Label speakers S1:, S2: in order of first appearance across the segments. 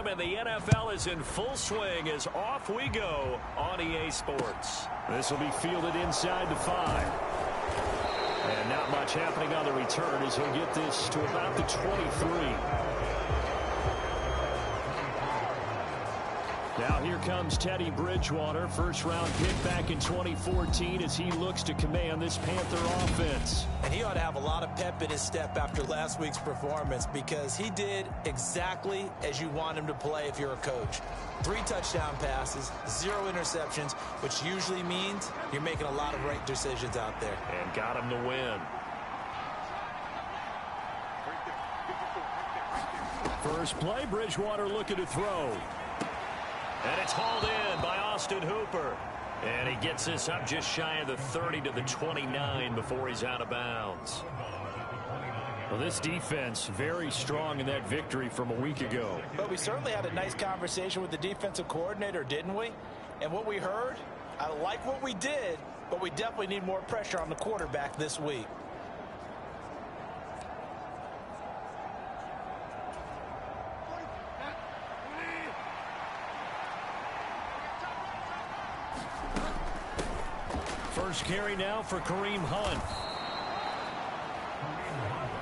S1: him, and the NFL is in full swing as off we go on EA Sports. This will be fielded inside the 5. And not much happening on the return as he'll get this to about the 23. Now here comes Teddy Bridgewater, first-round pick back in 2014 as he looks to command this Panther offense.
S2: And he ought to have a lot of pep in his step after last week's performance because he did exactly as you want him to play if you're a coach. 3 touchdown passes, 0 interceptions, which usually means you're making a lot of right decisions out there.
S1: And got him to win. First play, Bridgewater looking to throw. And it's hauled in by Austin Hooper. And he gets this up just shy of the 30 to the 29 before he's out of bounds. Well, this defense very strong in that victory from a week ago.
S2: But we certainly had a nice conversation with the defensive coordinator, didn't we? And what we heard, I like what we did, but we definitely need more pressure on the quarterback this week.
S1: First carry now for Kareem Hunt.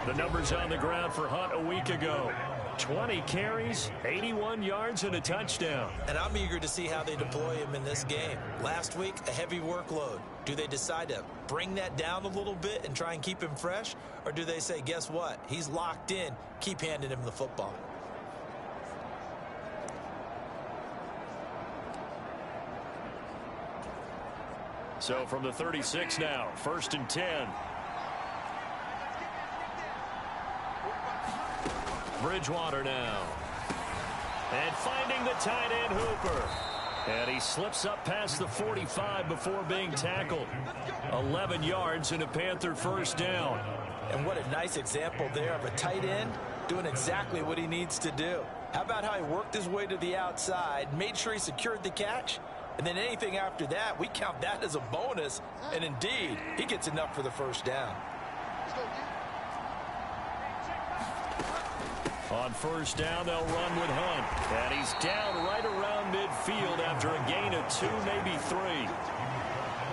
S1: The numbers on the ground for Hunt a week ago. 20 carries, 81 yards, and a touchdown.
S2: And I'm eager to see how they deploy him in this game. Last week, a heavy workload. Do they decide to bring that down a little bit and try and keep him fresh? Or do they say, guess what? He's locked in. Keep handing him the football.
S1: So from the 36 now, 1st and 10. Bridgewater now. And finding the tight end Hooper. And he slips up past the 45 before being tackled. 11 yards and a Panther first down.
S2: And what a nice example there of a tight end doing exactly what he needs to do. How about how he worked his way to the outside, made sure he secured the catch, and then anything after that, we count that as a bonus. And indeed, he gets enough for the first down.
S1: On first down, they'll run with Hunt. And he's down right around midfield after a gain of 2, maybe 3.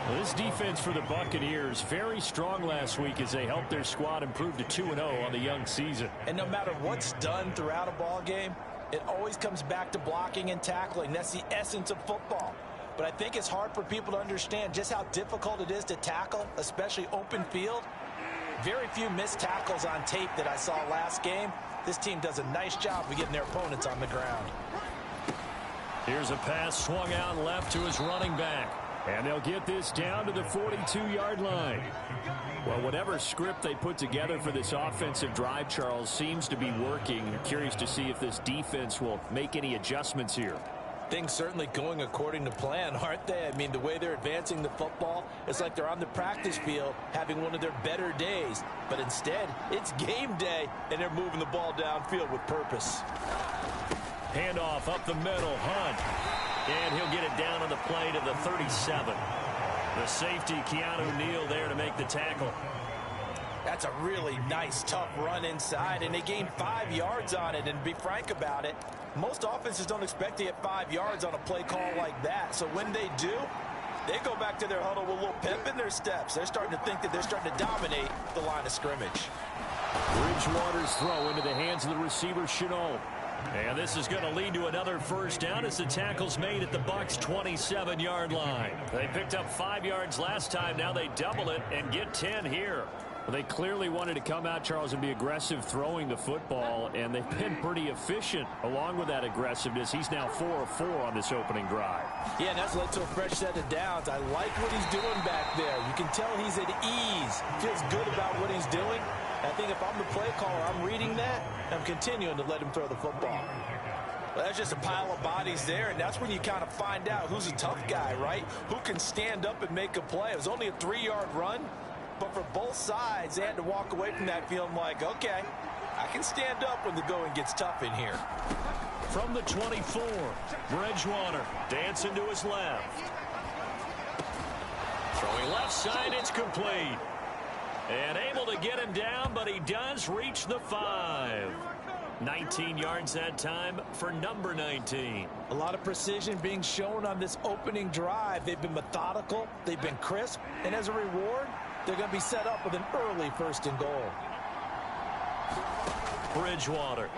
S1: Well, this defense for the Buccaneers, very strong last week as they helped their squad improve to 2-0 on the young season.
S2: And no matter what's done throughout a ball game, it always comes back to blocking and tackling. That's the essence of football. But I think it's hard for people to understand just how difficult it is to tackle, especially open field. Very few missed tackles on tape that I saw last game. This team does a nice job of getting their opponents on the ground.
S1: Here's a pass swung out left to his running back. And they'll get this down to the 42-yard line. Well, whatever script they put together for this offensive drive, Charles, seems to be working. I'm curious to see if this defense will make any adjustments here.
S2: Things certainly going according to plan, aren't they? I mean, the way they're advancing the football, it's like they're on the practice field having one of their better days. But instead, it's game day, and they're moving the ball downfield with purpose.
S1: Handoff up the middle, Hunt. And he'll get it down on the play to the 37. The safety, Keanu Neal, there to make the tackle.
S2: That's a really nice, tough run inside, and they gained 5 yards on it. And to be frank about it, most offenses don't expect to get 5 yards on a play call like that. So when they do, they go back to their huddle with a little pep in their steps. They're starting to think that they're starting to dominate the line of scrimmage.
S1: Bridgewater's throw into the hands of the receiver, Chenault. And this is going to lead to another first down as the tackle's made at the Bucs' 27-yard line. They picked up 5 yards last time. Now they double it and get 10 here. Well, they clearly wanted to come out, Charles, and be aggressive throwing the football, and they've been pretty efficient along with that aggressiveness. He's now 4 of 4 on this opening drive.
S2: Yeah, and that's led to a fresh set of downs. I like what he's doing back there. You can tell he's at ease. Feels good about what he's doing. I think if I'm the play caller, I'm reading that, I'm continuing to let him throw the football. Well, that's just a pile of bodies there, and that's when you kind of find out who's a tough guy, right? Who can stand up and make a play. It was only a 3-yard run, but for both sides, they had to walk away from that feeling like, okay, I can stand up when the going gets tough in here.
S1: From the 24, Bridgewater dancing to his left. Throwing left side, it's complete. And able to get him down, but he does reach the 5. 19 yards that time for number 19.
S2: A lot of precision being shown on this opening drive. They've been methodical, they've been crisp, and as a reward, they're going to be set up with an early 1st and goal.
S1: Bridgewater.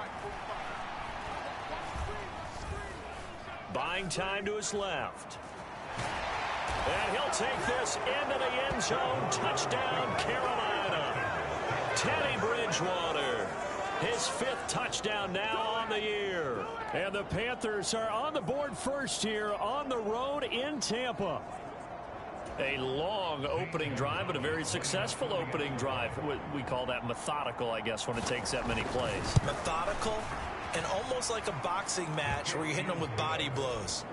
S1: Buying time to his left. And he'll take this into the end zone. Touchdown, Carolina. Teddy Bridgewater. His 5th touchdown now on the year. And the Panthers are on the board first here on the road in Tampa. A long opening drive, but a very successful opening drive. We call that methodical, I guess, when it takes that many plays.
S2: Methodical and almost like a boxing match where you're hitting them with body blows.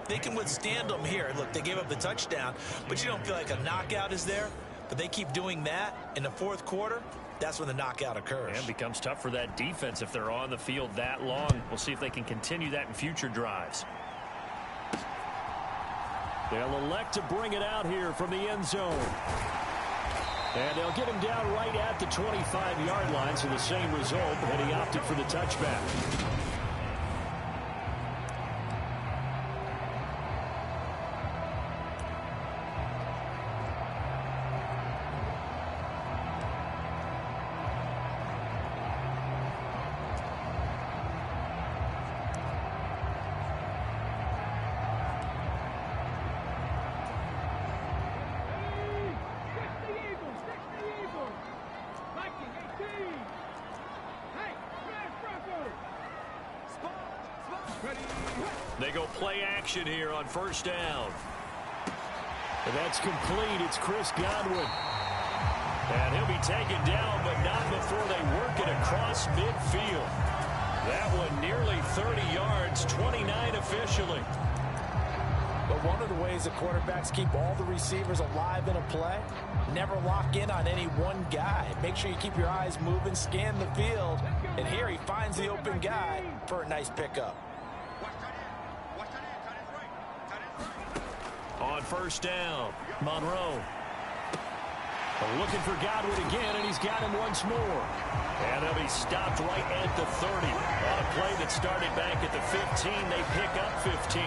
S2: They can withstand them here. Look, they gave up the touchdown, but you don't feel like a knockout is there. But they keep doing that in the 4th quarter. That's when the knockout occurs.
S1: And it becomes tough for that defense if they're on the field that long. We'll see if they can continue that in future drives. They'll elect to bring it out here from the end zone. And they'll get him down right at the 25-yard line, so the same result, and he opted for the touchback. They go play action here on 1st down. And that's complete. It's Chris Godwin. And he'll be taken down, but not before they work it across midfield. That one nearly 30 yards, 29 officially.
S2: But one of the ways the quarterbacks keep all the receivers alive in a play, never lock in on any one guy. Make sure you keep your eyes moving, scan the field. And here he finds the open guy for a nice pickup.
S1: On 1st down, Monroe. Looking for Godwin again, and he's got him once more. And he'll be stopped right at the 30. On a play that started back at the 15, they pick up 15.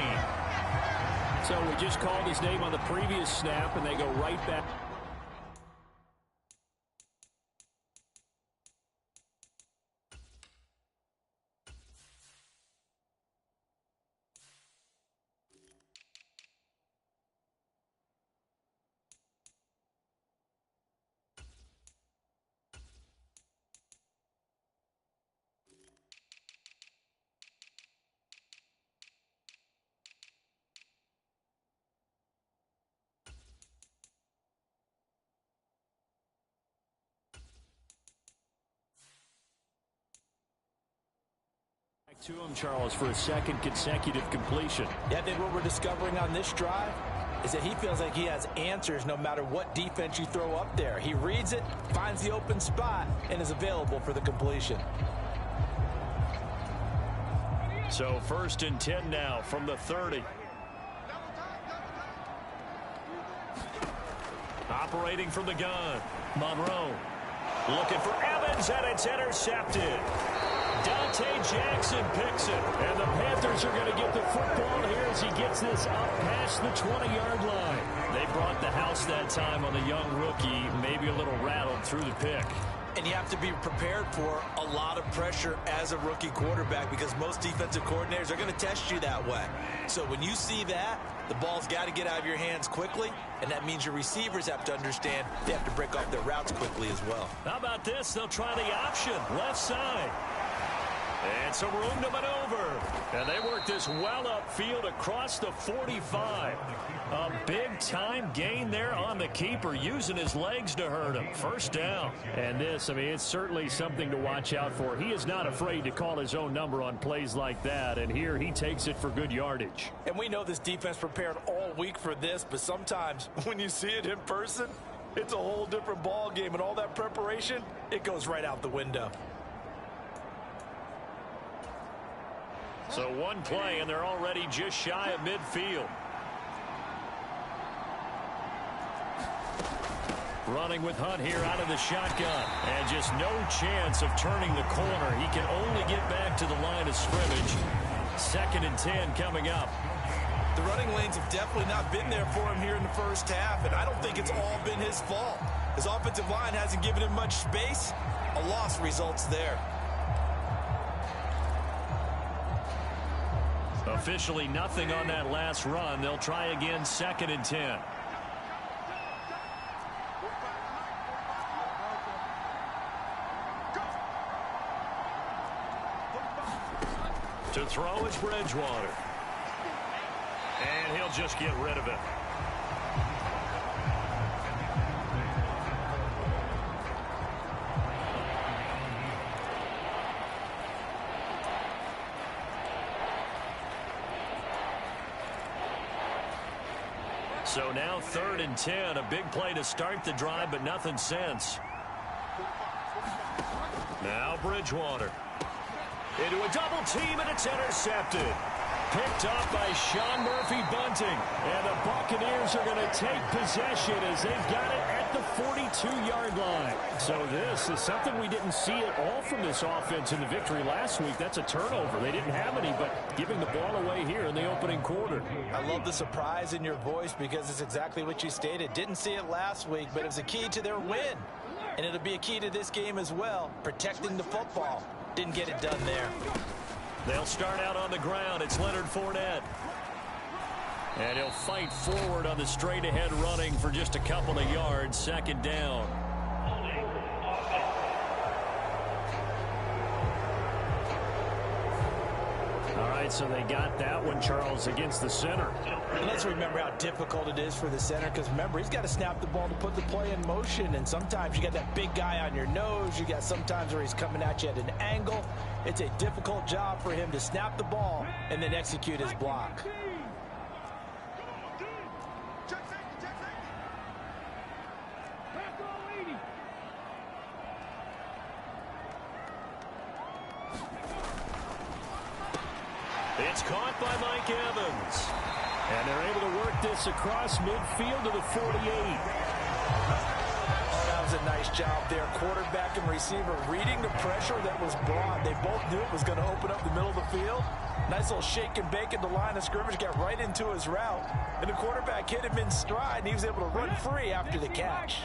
S1: So we just called his name on the previous snap, and they go right back. To him, Charles, for a 2nd consecutive completion.
S2: Yeah, I think what we're discovering on this drive is that he feels like he has answers no matter what defense you throw up there. He reads it, finds the open spot, and is available for the completion.
S1: So 1st and 10 now from the 30. Operating from the gun, Monroe. Looking for Evans, and it's intercepted. Dante Jackson picks it, and the Panthers are going to get the football here as he gets this up past the 20-yard line. They brought the house that time on the young rookie, maybe a little rattled through the pick.
S2: And you have to be prepared for a lot of pressure as a rookie quarterback because most defensive coordinators are going to test you that way. So when you see that, the ball's got to get out of your hands quickly, and that means your receivers have to understand they have to break off their routes quickly as well.
S1: How about this? They'll try the option, left side. And some room to maneuver. And they work this well upfield across the 45. A big-time gain there on the keeper, using his legs to hurt him. 1st down. And this, I mean, it's certainly something to watch out for. He is not afraid to call his own number on plays like that. And here he takes it for good yardage.
S2: And we know this defense prepared all week for this, but sometimes when you see it in person, it's a whole different ball game. And all that preparation, it goes right out the window.
S1: So one play, and they're already just shy of midfield. Running with Hunt here out of the shotgun. And just no chance of turning the corner. He can only get back to the line of scrimmage. 2nd and 10 coming up.
S2: The running lanes have definitely not been there for him here in the first half, and I don't think it's all been his fault. His offensive line hasn't given him much space. A loss results there.
S1: Officially nothing on that last run. They'll try again 2nd and 10. To throw is Bridgewater. And he'll just get rid of it. So now 3rd and 10. A big play to start the drive, but nothing since. Now Bridgewater. Into a double team, and it's intercepted. Picked up by Sean Murphy-Bunting. And the Buccaneers are going to take possession as they've got it at the 42-yard line. So this is something we didn't see at all from this offense in the victory last week. That's a turnover. They didn't have any, but giving the ball away here in the opening quarter.
S2: I love the surprise in your voice because it's exactly what you stated. Didn't see it last week, but it was a key to their win. And it'll be a key to this game as well, protecting the football. Didn't get it done there.
S1: They'll start out on the ground. It's Leonard Fournette. And he'll fight forward on the straight-ahead running for just a couple of yards. 2nd down. All right, so they got that one, Charles, against the center.
S2: And let's remember how difficult it is for the center, because remember, he's got to snap the ball to put the play in motion, and sometimes you got that big guy on your nose. You got sometimes where he's coming at you at an angle. It's a difficult job for him to snap the ball and then execute his block.
S1: It's caught by Mike Evans. And they're able to work this across midfield to the 48.
S2: Oh, that was a nice job there. Quarterback and receiver reading the pressure that was brought. They both knew it was going to open up the middle of the field. Nice little shake and bake at the line of scrimmage. Got right into his route. And the quarterback hit him in stride, and he was able to run free after the catch.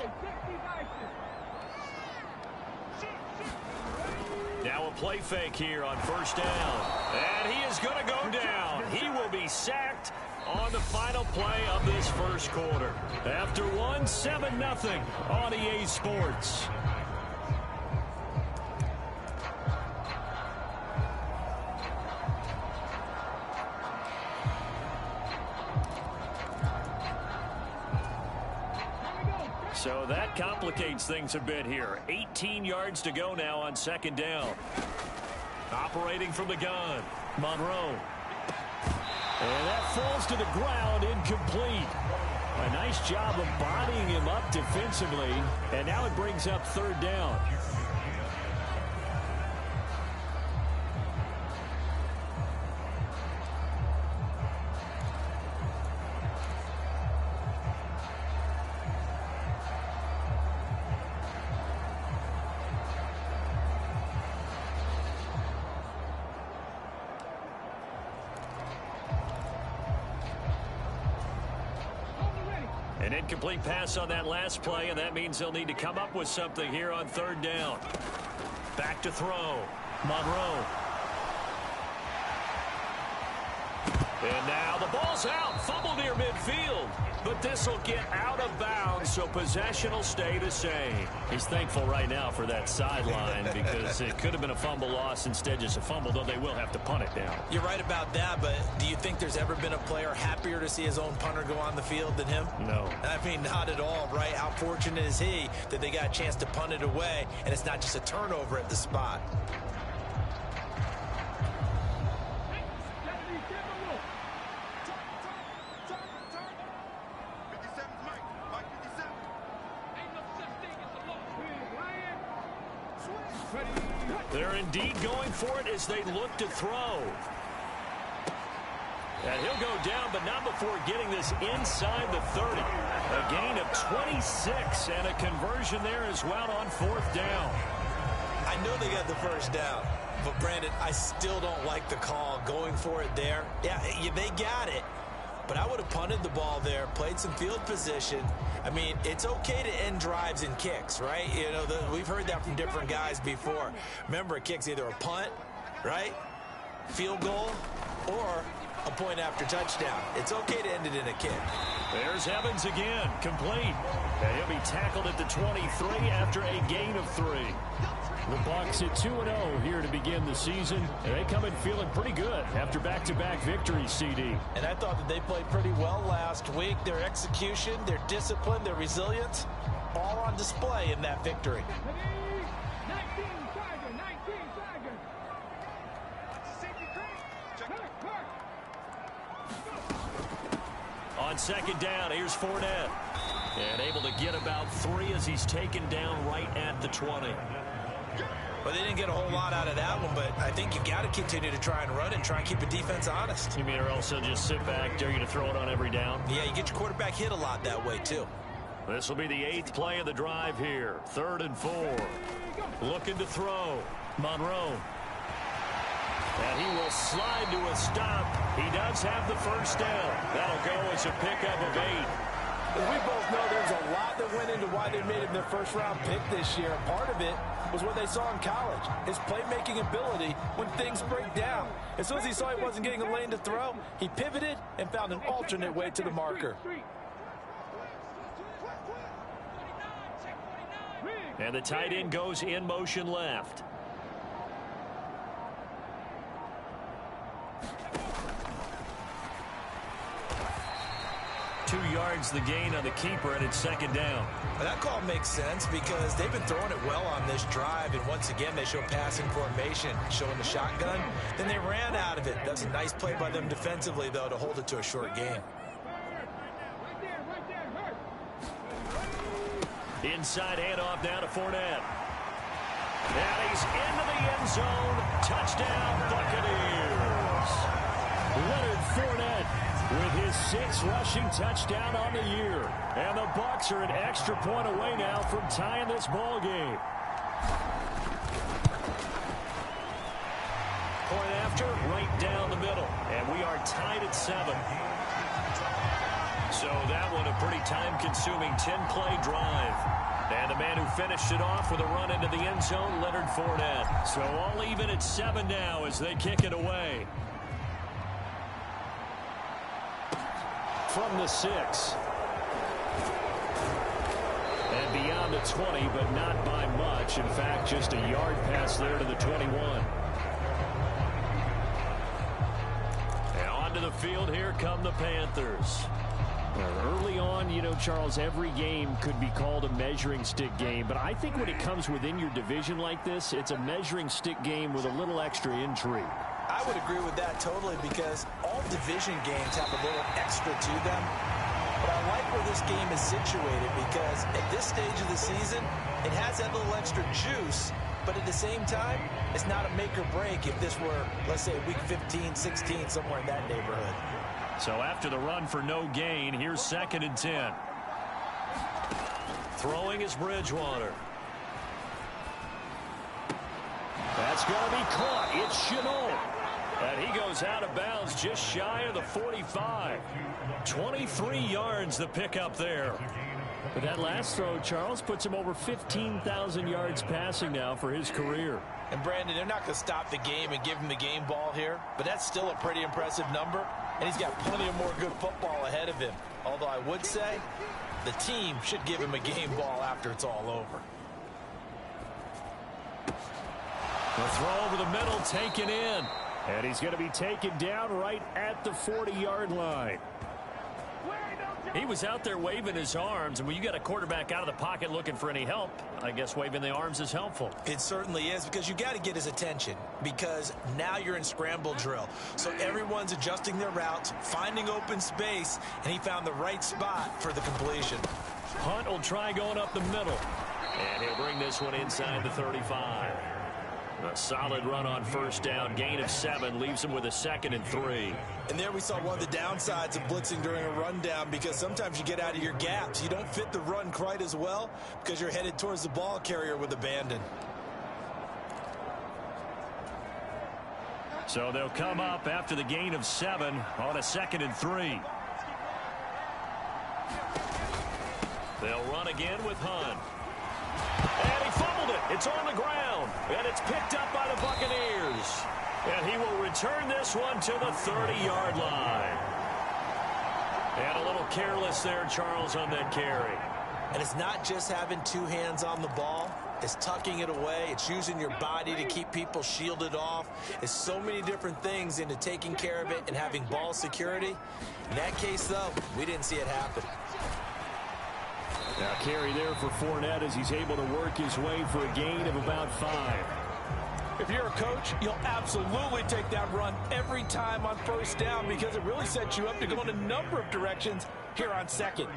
S1: Now a play fake here on 1st down. And he is going to go down. He will be sacked on the final play of this first quarter. After 7-0 on EA Sports. So that complicates things a bit here. 18 yards to go now on 2nd down. Operating from the gun, Monroe. And that falls to the ground, incomplete. A nice job of bodying him up defensively. And now it brings up 3rd down. An incomplete pass on that last play, and that means they'll need to come up with something here on 3rd down. Back to throw. Monroe. And now the ball's out. Fumble near midfield. But this will get out of bounds, so possession will stay the same. He's thankful right now for that sideline because it could have been a fumble loss, instead just a fumble, though they will have to punt it down.
S2: You're right about that, but do you think there's ever been a player happier to see his own punter go on the field than him?
S1: No.
S2: I mean, not at all, right? How fortunate is he that they got a chance to punt it away, and it's not just a turnover at the spot. They're indeed going for it as they look to throw.
S1: And he'll go down, but not before getting this inside the 30. A gain of 26 and a conversion there as well on 4th down.
S2: I know they got the first down, but Brandon, I still don't like the call going for it there. Yeah, they got it, but I would have punted the ball there, played some field position. I mean, it's okay to end drives and kicks, right? You know, we've heard that from different guys before. Remember, a kick's either a punt, right, field goal, or a point after touchdown. It's okay to end it in a kick.
S1: There's Evans again, complete. And he'll be tackled at the 23 after a gain of 3. The Bucs at 2-0 here to begin the season. And they come in feeling pretty good after back-to-back victories, CD.
S2: And I thought that they played pretty well last week. Their execution, their discipline, their resilience, all on display in that victory.
S1: On 2nd down, here's Fournette. And able to get about 3 as he's taken down right at the 20.
S2: Well, they didn't get a whole lot out of that one, but I think you got to continue to try and run and try and keep the defense honest.
S1: You mean, or else they'll just sit back, dare you to throw it on every down?
S2: Yeah, you get your quarterback hit a lot that way, too.
S1: This will be the 8th play of the drive here. 3rd and 4. Looking to throw. Monroe. And he will slide to a stop. He does have the first down. That'll go as a pickup of 8.
S2: As we both know, there's a lot that went into why they made him their first-round pick this year. Part of it was what they saw in college, his playmaking ability when things break down. As soon as he saw he wasn't getting a lane to throw, he pivoted and found an alternate way to the marker.
S1: And the tight end goes in motion left. Two yards the gain on the keeper, and it's 2nd down.
S2: That call makes sense because they've been throwing it well on this drive, and once again they show passing formation, showing the shotgun. Then they ran out of it. That's a nice play by them defensively, though, to hold it to a short gain.
S1: Inside handoff now to Fournette. And he's into the end zone. Touchdown, Buccaneers. Leonard Fournette with his 6th rushing touchdown on the year. And the Bucs are an extra point away now from tying this ball game. Point after, right down the middle. And we are tied at 7. So that one a pretty time-consuming 10-play drive. And the man who finished it off with a run into the end zone, Leonard Fournette. So all even at 7 now as they kick it away. From the 6. And beyond the 20, but not by much. In fact, just a yard pass there to the 21. And onto the field, here come the Panthers. Well, early on, you know, Charles, every game could be called a measuring stick game. But I think when it comes within your division like this, it's a measuring stick game with a little extra intrigue.
S2: I would agree with that totally because all division games have a little extra to them. But I like where this game is situated because at this stage of the season, it has that little extra juice. But at the same time, it's not a make or break if this were, let's say, week 15, 16, somewhere in that neighborhood.
S1: So after the run for no gain, here's 2nd and 10. Throwing is Bridgewater. That's going to be caught. It's Shenault. And he goes out of bounds just shy of the 45. 23 yards the pickup there. But that last throw, Charles, puts him over 15,000 yards passing now for his career.
S2: And Brandon, they're not going to stop the game and give him the game ball here, but that's still a pretty impressive number, and he's got plenty of more good football ahead of him. Although I would say the team should give him a game ball after it's all over.
S1: The throw over the middle, taken in. And he's going to be taken down right at the 40-yard line. He was out there waving his arms, and when you got a quarterback out of the pocket looking for any help, I guess waving the arms is helpful.
S2: It certainly is, because you got to get his attention, because now you're in scramble drill. So everyone's adjusting their routes, finding open space, and he found the right spot for the completion.
S1: Hunt will try going up the middle, and he'll bring this one inside the 35. A solid run on first down. Gain of 7 leaves him with a 2nd and 3.
S2: And there we saw one of the downsides of blitzing during a rundown, because sometimes you get out of your gaps. You don't fit the run quite as well because you're headed towards the ball carrier with abandon.
S1: So they'll come up after the gain of 7 on a 2nd and 3. They'll run again with Hunt. And he fumbled it. It's on the ground. And it's picked up by the Buccaneers. And he will return this one to the 30-yard line. And a little careless there, Charles, on that carry.
S2: And it's not just having 2 hands on the ball. It's tucking it away. It's using your body to keep people shielded off. It's so many different things into taking care of it and having ball security. In that case, though, we didn't see it happen.
S1: Now carry there for Fournette as he's able to work his way for a gain of about 5.
S2: If you're a coach, you'll absolutely take that run every time on first down, because it really sets you up to go in a number of directions here on 2nd.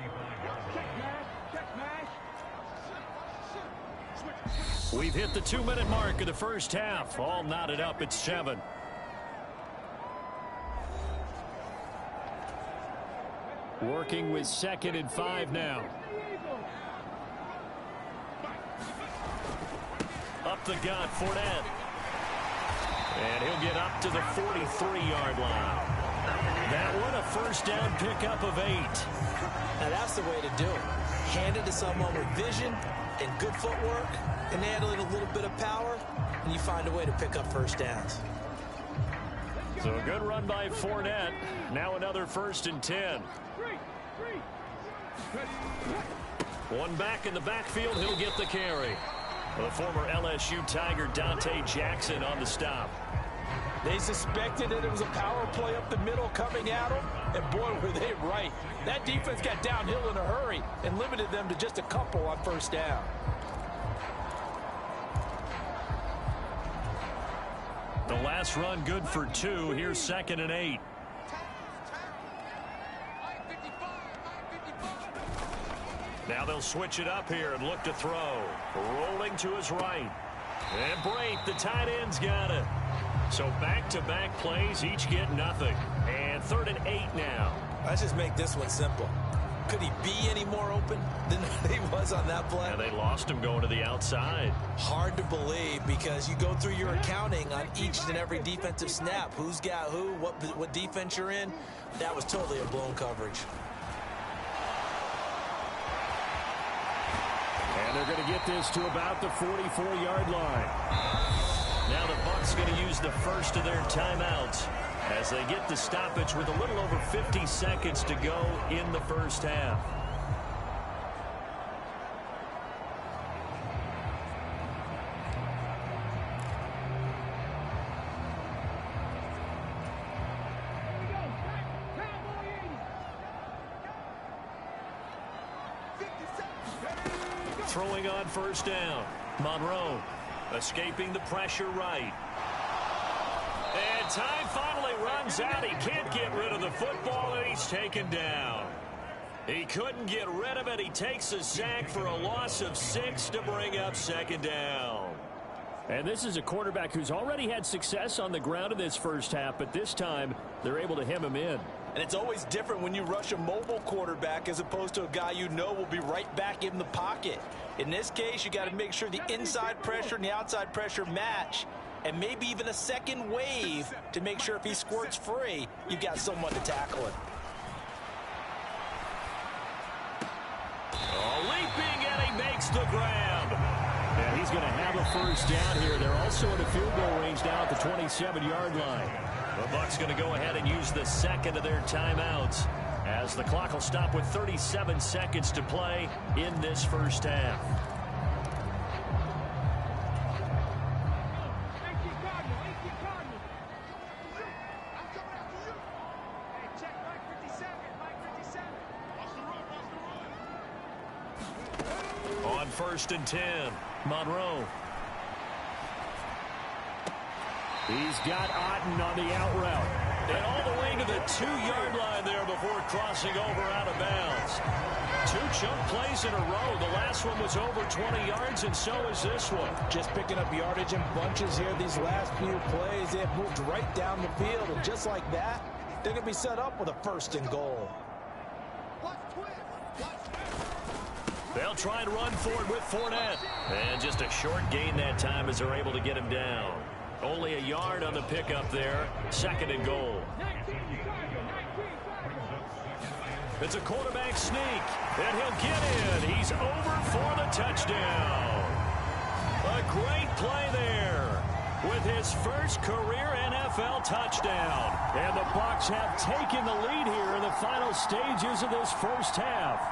S1: We've hit the 2-minute mark of the first half. All knotted up at 7. Working with 2nd and 5 now. Up the gut, Fournette. And he'll get up to the 43-yard line. That one a first down pickup of 8.
S2: Now that's the way to do it. Hand it to someone with vision and good footwork, and add in a little bit of power, and you find a way to pick up first downs.
S1: So a good run by Fournette. Now another 1st and 10. One back in the backfield. He'll get the carry. The former LSU Tiger Dante Jackson on the stop.
S2: They suspected that it was a power play up the middle coming at them, and boy, were they right. That defense got downhill in a hurry and limited them to just a couple on first down.
S1: The last run good for 2. Here's 2nd and 8. Now they'll switch it up here and look to throw. Rolling to his right. And Brate, the tight end's got it. So back-to-back plays, each get nothing. And 3rd and 8 now.
S2: Let's just make this one simple. Could he be any more open than he was on that play?
S1: Yeah, they lost him going to the outside.
S2: Hard to believe, because you go through your accounting on each and every defensive snap. Who's got who, what defense you're in. That was totally a blown coverage.
S1: And they're going to get this to about the 44-yard line. Now the Bucs going to use the first of their timeouts as they get the stoppage with a little over 50 seconds to go in the first half. Throwing on first down. Monroe escaping the pressure right. And time finally runs out. He can't get rid of the football, and he's taken down. He couldn't get rid of it. He takes a sack for a loss of 6 to bring up 2nd down. And this is a quarterback who's already had success on the ground in this first half, but this time they're able to hem him in.
S2: And it's always different when you rush a mobile quarterback as opposed to a guy you know will be right back in the pocket. In this case, you got to make sure the inside pressure and the outside pressure match, and maybe even a second wave to make sure if he squirts free, you've got someone to tackle him.
S1: Oh, leaping, and he makes the grab. And he's going to have a first down here. They're also in a field goal range now at the 27-yard line. The Bucs going to go ahead and use the second of their timeouts as the clock will stop with 37 seconds to play in this first half. On 1st and 10, Monroe. He's got Otten on the out route. And all the way to the 2-yard line there before crossing over out of bounds. 2 chunk plays in a row. The last one was over 20 yards, and so is this one.
S2: Just picking up yardage in bunches here. These last few plays, they have moved right down the field. And just like that, they're going to be set up with a 1st and goal.
S1: They'll try and run for it with Fournette. And just a short gain that time as they're able to get him down. Only a yard on the pickup there. 2nd and goal. It's a quarterback sneak, and he'll get in. He's over for the touchdown. A great play there with his first career NFL touchdown. And the Bucs have taken the lead here in the final stages of this first half.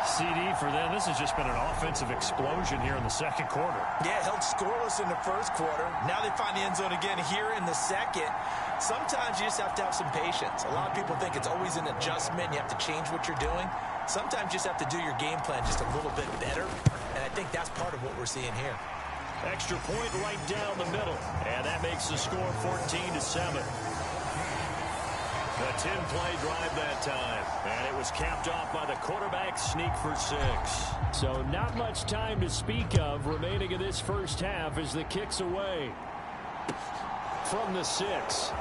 S1: CD for them, this has just been an offensive explosion here in the 2nd quarter.
S2: Yeah, held scoreless in the 1st quarter. Now they find the end zone again here in the 2nd. Sometimes you just have to have some patience. A lot of people think it's always an adjustment. You have to change what you're doing. Sometimes you just have to do your game plan just a little bit better. And I think that's part of what we're seeing here.
S1: Extra point right down the middle. And that makes the score 14-7. A 10-play drive that time. And it was capped off by the quarterback sneak for 6. So not much time to speak of remaining in this first half as the kick's away. From the 6.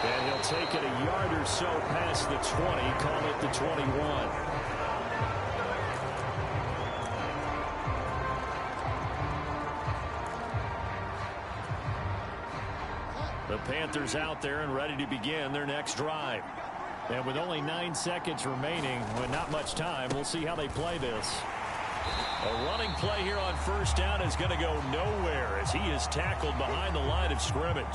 S1: And he'll take it a yard or so past the 20, call it the 21. The Panthers out there and ready to begin their next drive. And with only 9 seconds remaining, with not much time, we'll see how they play this. A running play here on 1st down is going to go nowhere as he is tackled behind the line of scrimmage.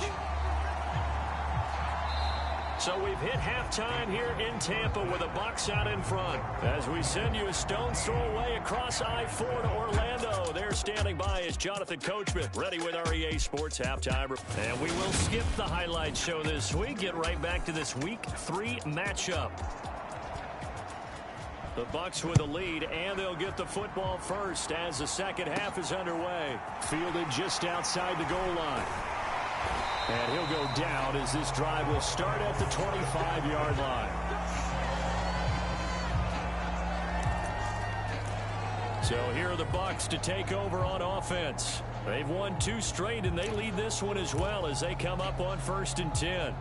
S1: So we've hit halftime here in Tampa with the Bucs out in front. As we send you a stone's throw away across I-4 to Orlando. There standing by is Jonathan Coachman, ready with our EA Sports Halftime. And we will skip the highlight show this week. Get right back to this Week 3 matchup. The Bucs with a lead, and they'll get the football first as the 2nd half is underway. Fielded just outside the goal line. And he'll go down as this drive will start at the 25-yard line. So here are the Bucs to take over on offense. They've won 2 straight, and they lead this one as well as they come up on 1st and 10.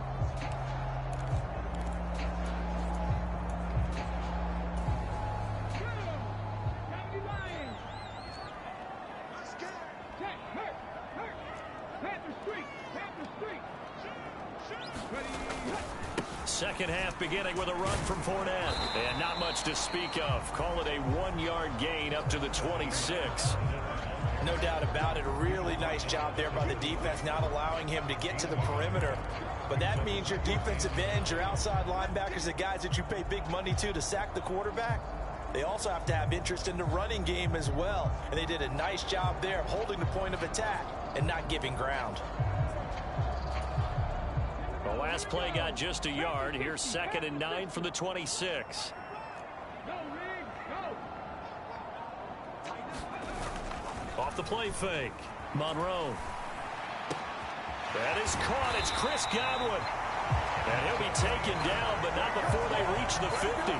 S1: Second half beginning with a run from Fournette. And not much to speak of. Call it a 1-yard gain up to the 26.
S2: No doubt about it. A really nice job there by the defense, not allowing him to get to the perimeter. But that means your defensive ends, your outside linebackers, the guys that you pay big money to sack the quarterback, they also have to have interest in the running game as well. And they did a nice job there of holding the point of attack and not giving ground.
S1: The last play got just a yard. Here's 2nd and 9 from the 26. Off the play fake. Monroe. That is caught. It's Chris Godwin. And he'll be taken down, but not before they reach the 50.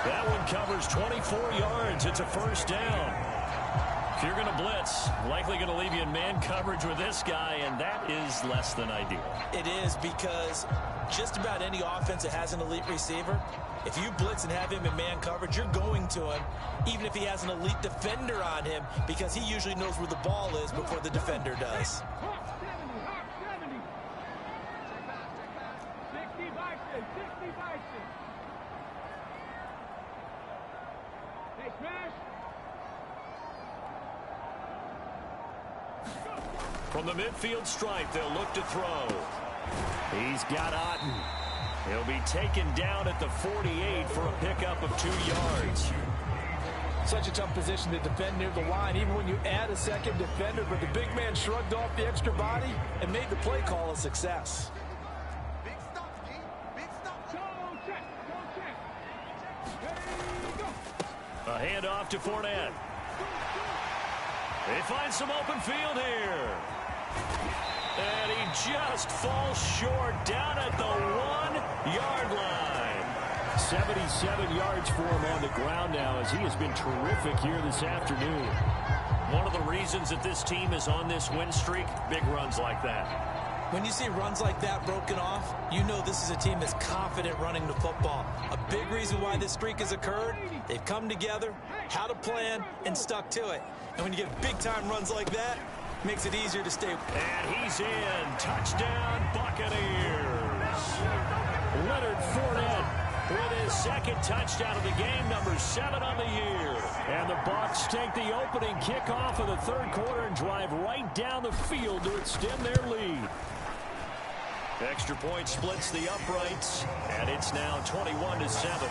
S1: That one covers 24 yards. It's a 1st down. If you're going to blitz, likely going to leave you in man coverage with this guy, and that is less than ideal.
S2: It is, because just about any offense that has an elite receiver, if you blitz and have him in man coverage, you're going to him, even if he has an elite defender on him, because he usually knows where the ball is before the defender does.
S1: From the midfield stripe, they'll look to throw. He's got Otten. He'll be taken down at the 48 for a pickup of 2 yards.
S2: Such a tough position to defend near the line, even when you add a second defender, but the big man shrugged off the extra body and made the play call a success.
S1: A handoff to Fournette. They find some open field here. And he just falls short down at the 1-yard line. 77 yards for him on the ground now as he has been terrific here this afternoon. One of the reasons that this team is on this win streak, big runs like that.
S2: When you see runs like that broken off, you know this is a team that's confident running the football. A big reason why this streak has occurred, they've come together, had a plan, and stuck to it. And when you get big-time runs like that, it makes it easier to stay.
S1: And he's in. Touchdown, Buccaneers. Leonard Fournette with his second touchdown of the game, number 7 on the year. And the Bucs take the opening kickoff of the third quarter and drive right down the field to extend their lead. Extra point splits the uprights, and it's now 21-7.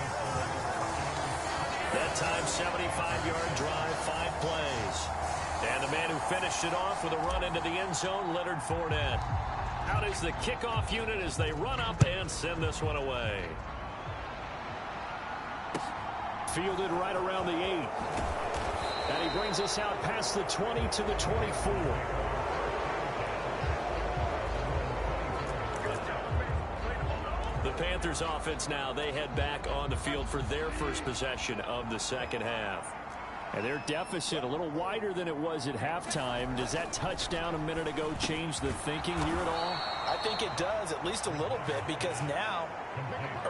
S1: That time, 75-yard drive, 5 plays. And the man who finished it off with a run into the end zone, Leonard Fournette. Out is the kickoff unit as they run up and send this one away. Fielded right around the 8. And he brings us out past the 20 to the 24. The Panthers offense now, they head back on the field for their first possession of the second half. And their deficit a little wider than it was at halftime. Does that touchdown a minute ago change the thinking here at all?
S2: I think it does, at least a little bit, because now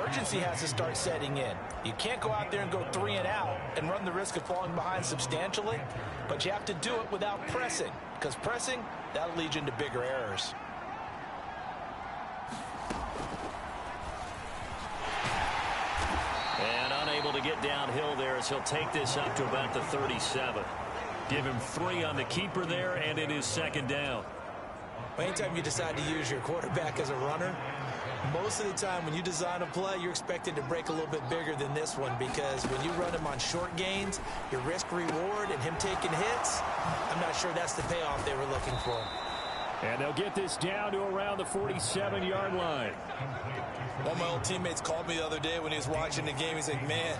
S2: urgency has to start setting in. You can't go out there and go 3 and out and run the risk of falling behind substantially, but you have to do it without pressing, because pressing, that'll lead you into bigger errors.
S1: And unable to get downhill there as he'll take this up to about the 37. Give him 3 on the keeper there, and it is second down.
S2: Anytime you decide to use your quarterback as a runner, most of the time when you design a play, you're expected to break a little bit bigger than this one, because when you run him on short gains, your risk-reward and him taking hits, I'm not sure that's the payoff they were looking for.
S1: And they'll get this down to around the 47-yard line.
S2: One of my old teammates called me the other day when he was watching the game. He's like, man,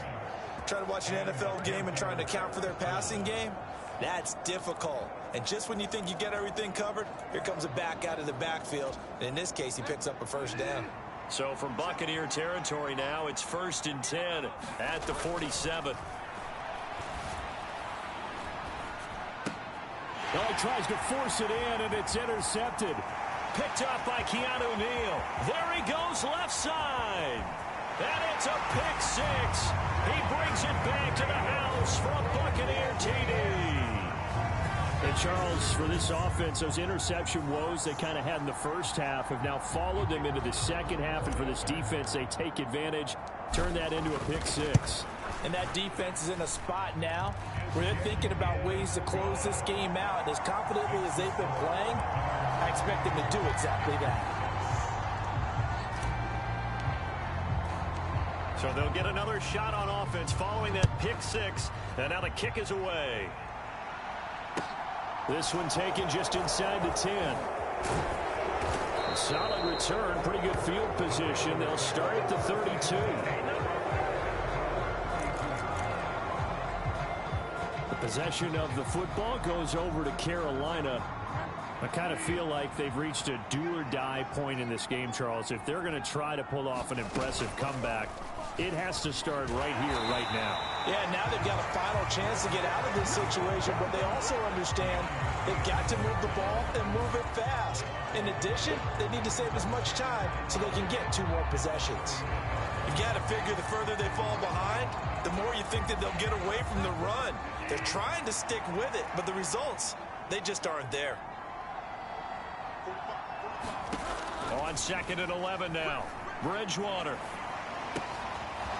S2: trying to watch an NFL game and trying to account for their passing game, that's difficult. And just when you think you get everything covered, here comes a back out of the backfield. And in this case, he picks up a first down.
S1: So from Buccaneer territory now, it's 1st and 10 at the 47. Well, he tries to force it in, and it's intercepted. Picked up by Keanu Neal. There he goes left side. And it's a pick 6. He brings it back to the house for a Buccaneer TD. And Charles, for this offense, those interception woes they kind of had in the first half have now followed them into the second half. And for this defense, they take advantage, turn that into a pick 6.
S2: And that defense is in a spot now where they're thinking about ways to close this game out. As confidently as they've been playing, I expect them to do exactly that.
S1: So they'll get another shot on offense following that pick 6. And now the kick is away. This one taken just inside the 10. Solid return, pretty good field position. They'll start at the 32. The possession of the football goes over to Carolina. I kind of feel like they've reached a do-or-die point in this game, Charles. If they're going to try to pull off an impressive comeback, it has to start right here, right now.
S2: Yeah, now they've got a final chance to get out of this situation, but they also understand they've got to move the ball and move it fast. In addition, they need to save as much time so they can get 2 more possessions. You've got to figure the further they fall behind, the more you think that they'll get away from the run. They're trying to stick with it, but the results, they just aren't there.
S1: On 2nd and 11 now. Bridgewater.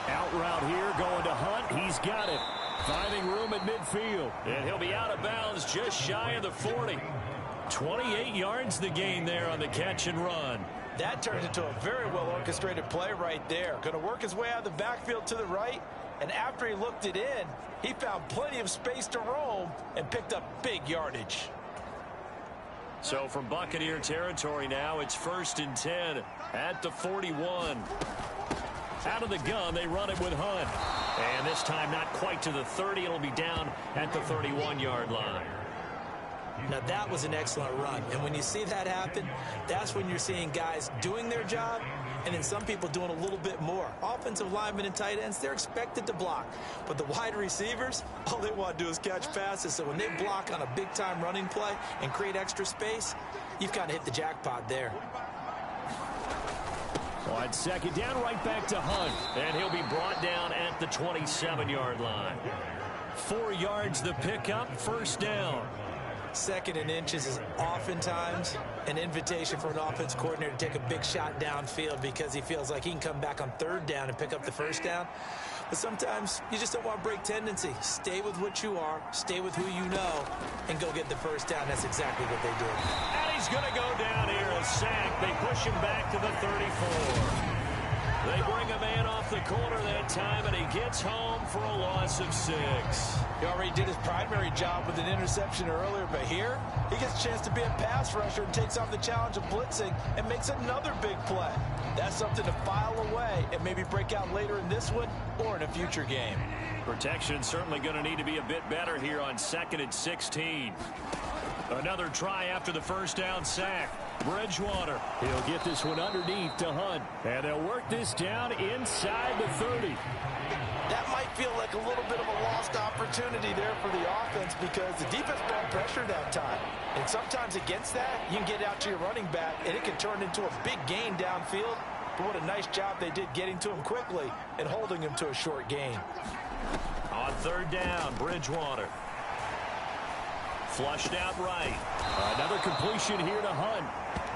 S1: Out route here, going to Hunt. He's got it. Finding room at midfield. And he'll be out of bounds just shy of the 40. 28 yards the gain there on the catch and run.
S2: That turned into a very well-orchestrated play right there. Going to work his way out of the backfield to the right. And after he looked it in, he found plenty of space to roam and picked up big yardage.
S1: So from Buccaneer territory now, it's 1st and 10 at the 41. Out of the gun, they run it with Hunt. And this time not quite to the 30. It'll be down at the 31-yard line.
S2: Now, that was an excellent run. And when you see that happen, that's when you're seeing guys doing their job and then some people doing a little bit more. Offensive linemen and tight ends, they're expected to block. But the wide receivers, all they want to do is catch passes. So when they block on a big-time running play and create extra space, you've kind of hit the jackpot there.
S1: On second down, right back to Hunt. And he'll be brought down at the 27-yard line. 4 yards the pickup, first down.
S2: Second and inches is oftentimes an invitation for an offense coordinator to take a big shot downfield because he feels like he can come back on third down and pick up the first down. But sometimes you just don't want to break tendency. Stay with what you are, stay with who you know, and go get the first down. That's exactly what they did.
S1: And he's going to go down here, a sack. They push him back to the 34. They bring a man off the corner that time, and he gets home for a loss of 6.
S2: He already did his primary job with an interception earlier, but here he gets a chance to be a pass rusher and takes on the challenge of blitzing and makes another big play. That's something to file away and maybe break out later in this one or in a future game.
S1: Protection certainly going to need to be a bit better here on 2nd and 16. Another try after the first down sack. Bridgewater. He'll get this one underneath to Hunt. And they'll work this down inside the 30.
S2: That might feel like a little bit of a lost opportunity there for the offense because the defense brought pressure that time. And sometimes against that, you can get out to your running back, and it can turn into a big gain downfield. But what a nice job they did getting to him quickly and holding him to a short gain.
S1: On third down, Bridgewater. Flushed out right. Another completion here to Hunt.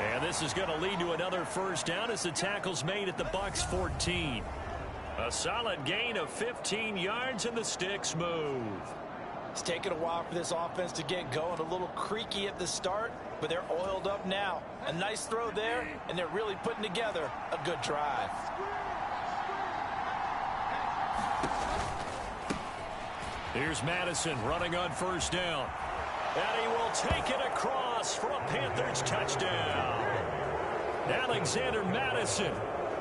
S1: And this is going to lead to another first down as the tackle's made at the Bucs 14. A solid gain of 15 yards and the sticks move.
S2: It's taken a while for this offense to get going. A little creaky at the start, but they're oiled up now. A nice throw there, and they're really putting together a good drive.
S1: Here's Madison running on first down. And he will take it across for a Panthers touchdown. Alexander Madison,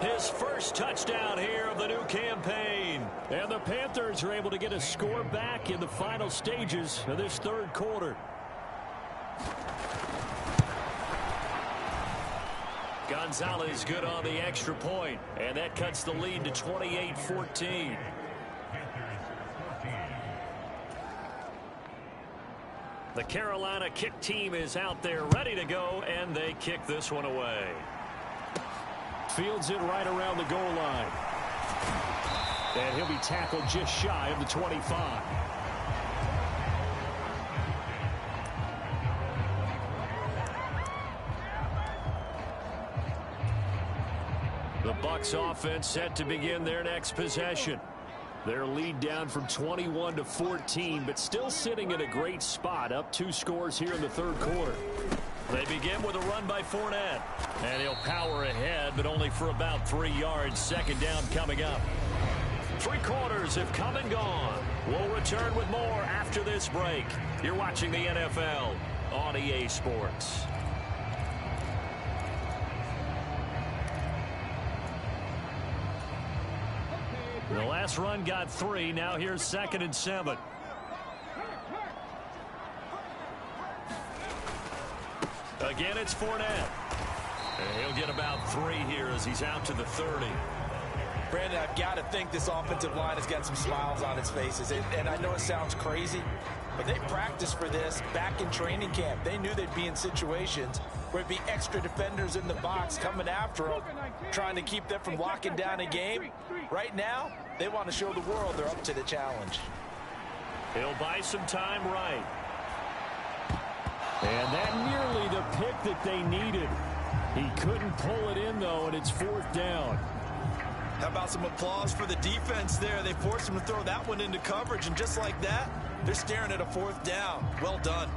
S1: his first touchdown here of the new campaign. And the Panthers are able to get a score back in the final stages of this third quarter. Gonzalez good on the extra point, and that cuts the lead to 28-14. The Carolina kick team is out there ready to go, and they kick this one away. Fields it right around the goal line. And he'll be tackled just shy of the 25. The Bucs offense set to begin their next possession. Their lead down from 21 to 14, but still sitting in a great spot, up 2 scores here in the third quarter. They begin with a run by Fournette, and he'll power ahead, but only for about 3 yards. Second down coming up. 3 quarters have come and gone. We'll return with more after this break. You're watching the NFL on EA Sports. The last run got 3. Now here's 2nd and 7. Again, it's Fournette. And he'll get about 3 here as he's out to the 30.
S2: Brandon, I've got to think this offensive line has got some smiles on its faces. And I know it sounds crazy, but they practiced for this back in training camp. They knew they'd be in situations where it'd be extra defenders in the box coming after them, trying to keep them from locking down a game. Right now, they want to show the world they're up to the challenge.
S1: He'll buy some time right. And that nearly the pick that they needed. He couldn't pull it in, though, and it's 4th down.
S2: How about some applause for the defense there? They forced him to throw that one into coverage, and just like that, they're staring at a 4th down. Well done.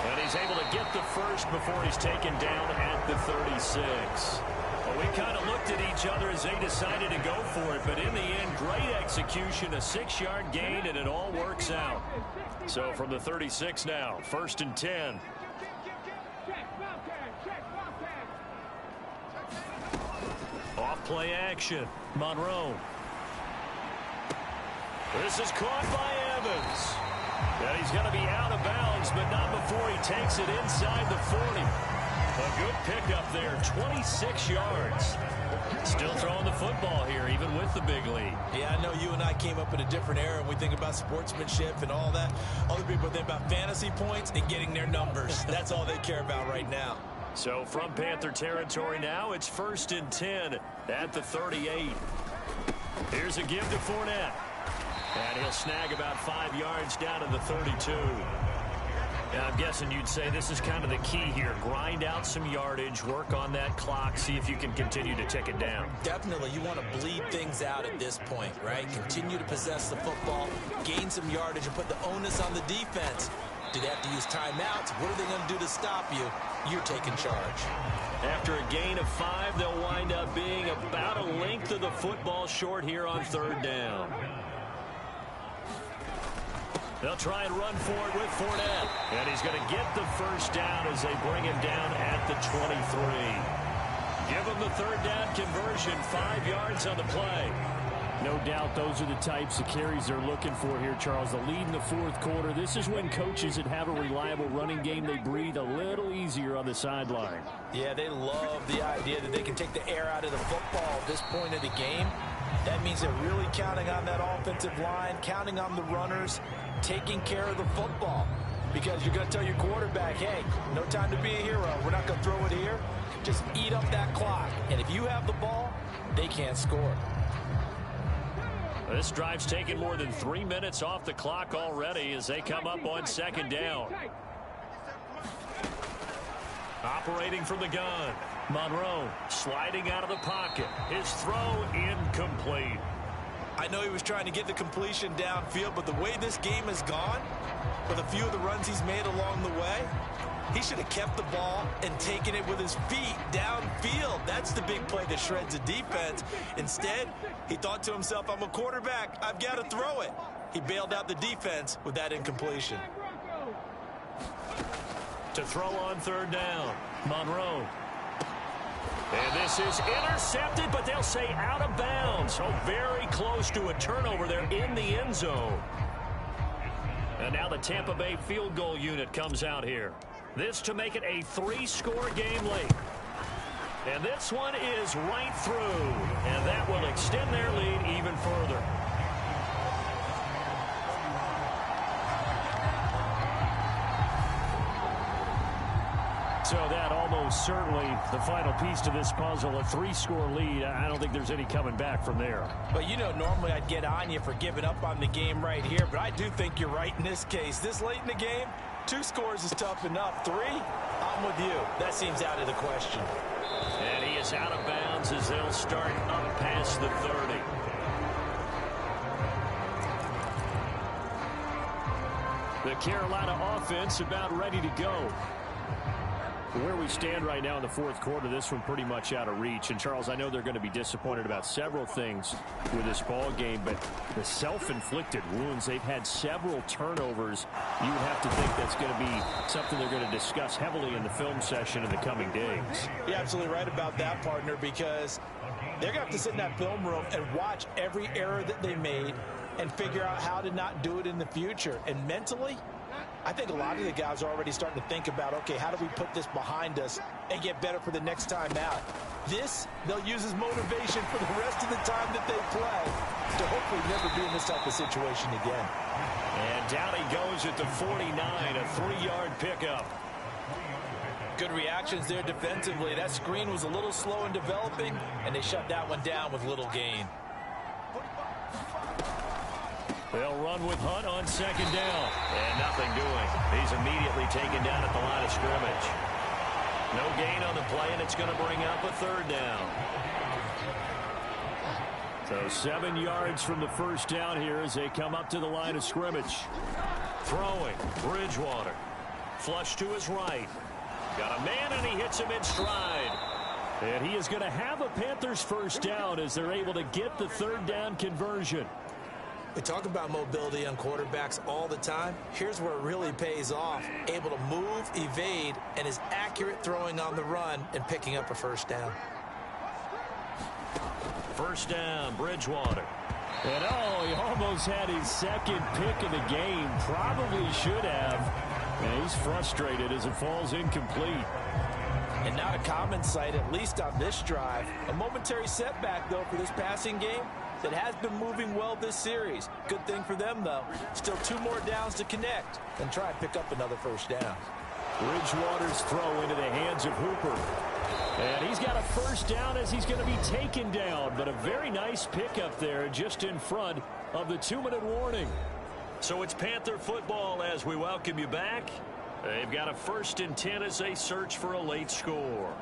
S1: And he's able to get the first before he's taken down at the 36. We kind of looked at each other as they decided to go for it, but in the end, great execution, a 6-yard gain, and it all works out. So from the 36 now, 1st and 10. Off play action. Monroe. This is caught by Evans. And he's going to be out of bounds, but not before he takes it inside the 40. A good pickup there, 26 yards. Still throwing the football here, even with the big lead.
S2: Yeah, I know you and I came up in a different era, and we think about sportsmanship and all that. Other people think about fantasy points and getting their numbers. That's all they care about right now.
S1: So from Panther territory now, it's 1st and 10 at the 38. Here's a give to Fournette. And he'll snag about 5 yards down to the 32. And I'm guessing you'd say this is kind of the key here. Grind out some yardage, work on that clock, see if you can continue to tick it down.
S2: Definitely. You want to bleed things out at this point, right? Continue to possess the football, gain some yardage, and put the onus on the defense. Do they have to use timeouts? What are they going to do to stop you? You're taking charge.
S1: After a gain of 5, they'll wind up being about a length of the football short here on 3rd down. They'll try and run for it with Fournette. And he's going to get the 1st down as they bring him down at the 23. Give him the 3rd down conversion, 5 yards on the play.
S3: No doubt those are the types of carries they're looking for here, Charles. The lead in the 4th quarter. This is when coaches that have a reliable running game, they breathe a little easier on the sideline.
S2: Yeah, they love the idea that they can take the air out of the football at this point of the game. That means they're really counting on that offensive line, counting on the runners, taking care of the football. Because you're going to tell your quarterback, hey, no time to be a hero. We're not going to throw it here. Just eat up that clock. And if you have the ball, they can't score.
S1: This drive's taken more than 3 minutes off the clock already as they come up on 2nd down. Operating from the gun. Monroe sliding out of the pocket. His throw incomplete.
S2: I know he was trying to get the completion downfield, but the way this game has gone, with a few of the runs he's made along the way, he should have kept the ball and taken it with his feet downfield. That's the big play that shreds the defense. Instead, he thought to himself, I'm a quarterback. I've got to throw it. He bailed out the defense with that incompletion.
S1: To throw on 3rd down, Monroe. And this is intercepted, but they'll say out of bounds. So very close to a turnover there in the end zone. And now the Tampa Bay field goal unit comes out here. This to make it a 3-score game late. And this one is right through. And that will extend their lead even further.
S3: So that almost certainly the final piece to this puzzle, a 3-score lead. I don't think there's any coming back from there.
S2: But, you know, normally I'd get on you for giving up on the game right here, but I do think you're right in this case. This late in the game, 2 scores is tough enough. 3, I'm with you. That seems out of the question.
S1: And he is out of bounds as they'll start up past the 30.
S3: The Carolina offense about ready to go. Where we stand right now in the 4th quarter, this one pretty much out of reach. And, Charles, I know they're going to be disappointed about several things with this ball game, but the self-inflicted wounds, they've had several turnovers. You would have to think that's going to be something they're going to discuss heavily in the film session in the coming days.
S2: You're absolutely right about that, partner, because they're going to have to sit in that film room and watch every error that they made and figure out how to not do it in the future. And mentally, I think a lot of the guys are already starting to think about, okay, how do we put this behind us and get better for the next time out? This, they'll use as motivation for the rest of the time that they play to hopefully never be in this type of situation again.
S1: And down he goes at the 49, a 3-yard pickup.
S2: Good reactions there defensively. That screen was a little slow in developing, and they shut that one down with little gain.
S1: They'll run with Hunt on 2nd down. And nothing doing. He's immediately taken down at the line of scrimmage. No gain on the play, and it's going to bring up a 3rd down.
S3: So 7 yards from the 1st down here as they come up to the line of scrimmage.
S1: Throwing, Bridgewater. Flush to his right. Got a man, and he hits him in stride. And he is going to have a Panthers first down as they're able to get the third down conversion.
S2: We talk about mobility on quarterbacks all the time. Here's where it really pays off. Able to move, evade, and is accurate throwing on the run and picking up a first down.
S1: First down, Bridgewater. And he almost had his second pick of the game. Probably should have. And he's frustrated as it falls incomplete.
S2: And not a common sight, at least on this drive. A momentary setback, though, for this passing game that has been moving well this series. Good thing for them, though. Still 2 more downs to connect and try and pick up another first down.
S1: Bridgewater's throw into the hands of Hooper. And he's got a first down as he's going to be taken down. But a very nice pickup there just in front of the 2-minute warning. So it's Panther football as we welcome you back. They've got a 1st and 10 as they search for a late score.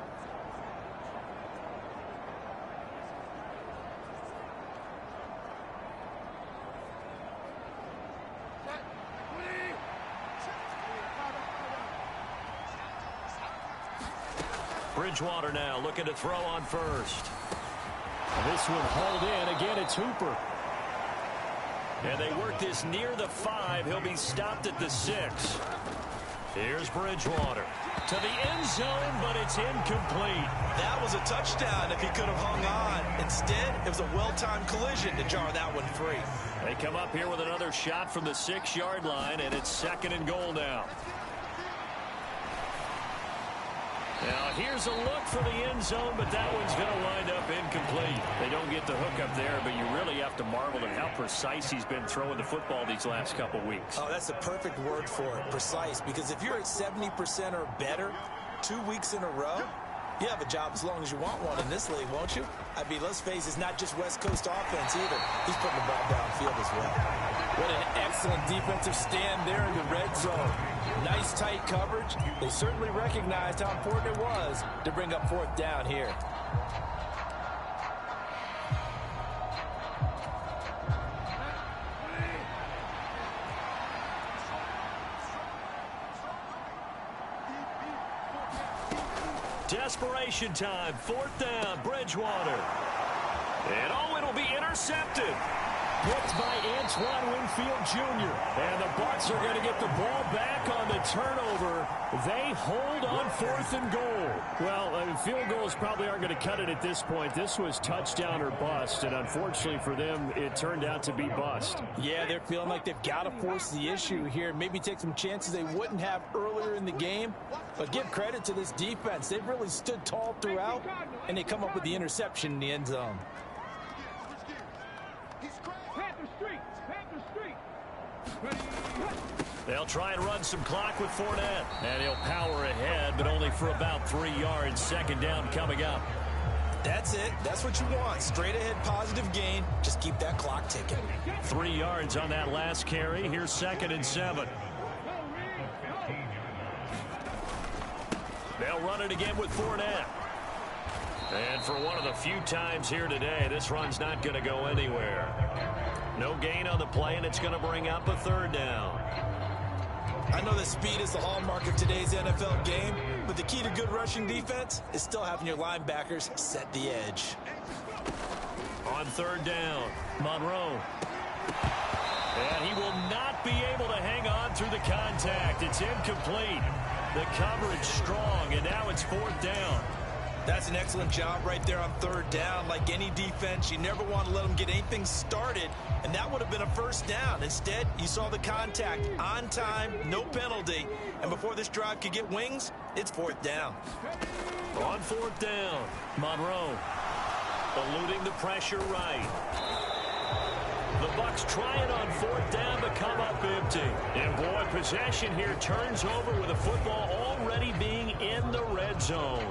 S1: Bridgewater now looking to throw on first. And this one hauled in. Again, it's Hooper. And they work this near the 5. He'll be stopped at the 6. Here's Bridgewater to the end zone, but it's incomplete.
S2: That was a touchdown if he could have hung on. Instead, it was a well-timed collision to jar that one free.
S1: They come up here with another shot from the 6-yard line, and it's 2nd and goal now. Now, here's a look for the end zone, but that one's going to wind up incomplete. They don't get the hook up there, but you really have to marvel at how precise he's been throwing the football these last couple weeks.
S2: Oh, that's the perfect word for it, precise, because if you're at 70% or better 2 weeks in a row, you have a job as long as you want one in this league, won't you? I mean, let's face it, it's not just West Coast offense either. He's putting the ball downfield as well. What an excellent defensive stand there in the red zone. Nice tight coverage. They certainly recognized how important it was to bring up 4th down here.
S1: Desperation time, 4th down, Bridgewater. And it'll be intercepted. Picked by Antoine Winfield Jr. And the Bucs are going to get the ball back on the turnover. They hold on 4th and goal. Well, field goals probably aren't going to cut it at this point. This was touchdown or bust, and unfortunately for them, it turned out to be bust.
S2: Yeah, they're feeling like they've got to force the issue here. Maybe take some chances they wouldn't have earlier in the game. But give credit to this defense. They've really stood tall throughout, and they come up with the interception in the end zone.
S1: They'll try and run some clock with Fournette. And he'll power ahead, but only for about 3 yards. 2nd down coming up.
S2: That's it. That's what you want. Straight ahead positive gain. Just keep that clock ticking.
S1: 3 yards on that last carry. Here's 2nd and 7. They'll run it again with Fournette. And for one of the few times here today, this run's not going to go anywhere. No gain on the play, and it's going to bring up a 3rd down.
S2: I know that speed is the hallmark of today's NFL game, but the key to good rushing defense is still having your linebackers set the edge.
S1: On 3rd down, Monroe. And he will not be able to hang on through the contact. It's incomplete. The coverage strong, and now it's 4th down.
S2: That's an excellent job right there on 3rd down. Like any defense, you never want to let them get anything started, and that would have been a first down. Instead, you saw the contact on time, no penalty, and before this drive could get wings, it's 4th down.
S1: On 4th down, Monroe eluding the pressure right. The Bucs try it on 4th down but come up empty. And boy, possession here turns over with the football already being in the red zone.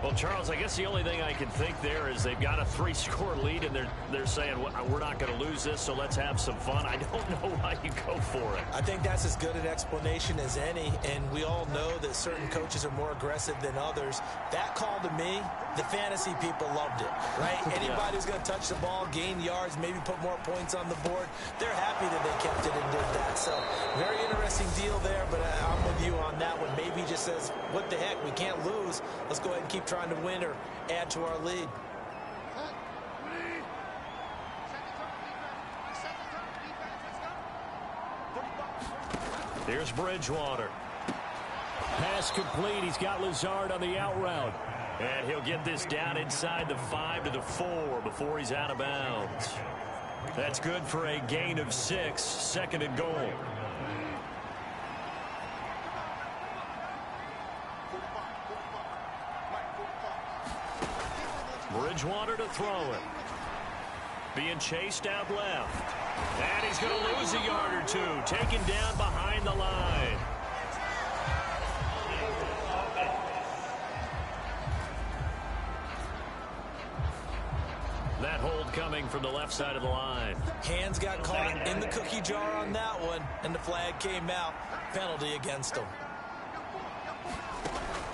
S1: Well, Charles, I guess the only thing I can think there is they've got a 3-score lead, and they're saying, we're not going to lose this, so let's have some fun. I don't know why you go for it.
S2: I think that's as good an explanation as any, and we all know that certain coaches are more aggressive than others. That call to me, the fantasy people loved it, right? Anybody who's going to touch the ball, gain yards, maybe put more points on the board, they're happy that they kept it and did that. So, very interesting deal there, but I'm with you on that one. Maybe he just says, what the heck, we can't lose. Let's go ahead and keep trying to win or add to our lead.
S1: Here's Bridgewater. Pass complete. He's got Lazard on the out route. And he'll get this down inside the 5 to the 4 before he's out of bounds. That's good for a gain of 6, 2nd and goal. Bridgewater to throw it. Being chased out left. And he's going to lose a yard or two. Taken down behind the line. That hold coming from the left side of the line.
S2: Hands got caught in the cookie jar on that one, and the flag came out. Penalty against him.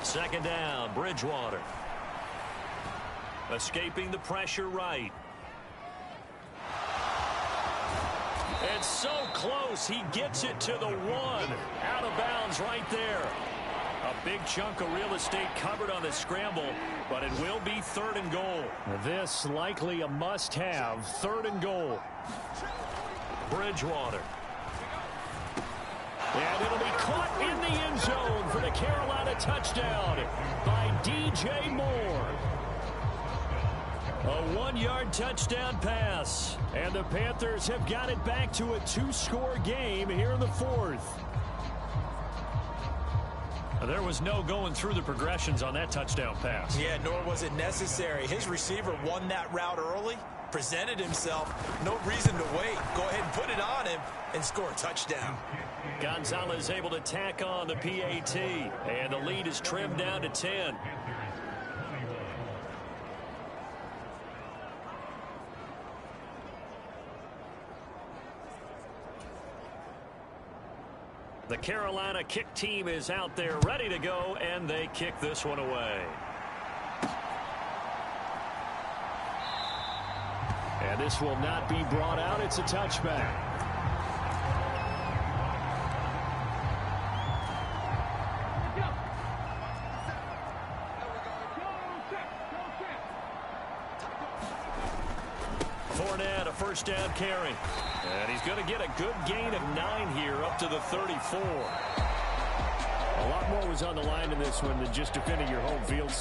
S1: 2nd down, Bridgewater. Escaping the pressure right. It's so close. He gets it to the 1. Out of bounds right there. A big chunk of real estate covered on the scramble, but it will be 3rd and goal. This likely a must-have. 3rd and goal. Bridgewater. And it'll be caught in the end zone for the Carolina touchdown by DJ Moore. A 1-yard touchdown pass. And the Panthers have got it back to a 2-score game here in the 4th. There was no going through the progressions on that touchdown pass.
S2: Yeah, nor was it necessary. His receiver won that route early, presented himself. No reason to wait. Go ahead and put it on him and score a touchdown.
S1: Gonzalez able to tack on the PAT. And the lead is trimmed down to 10. The Carolina kick team is out there ready to go, and they kick this one away. And this will not be brought out. It's a touchback. Fournette, a 1st down carry. And he's going to get a good gain of 9 here up to the 34. A lot more was on the line in this one than just defending your home field.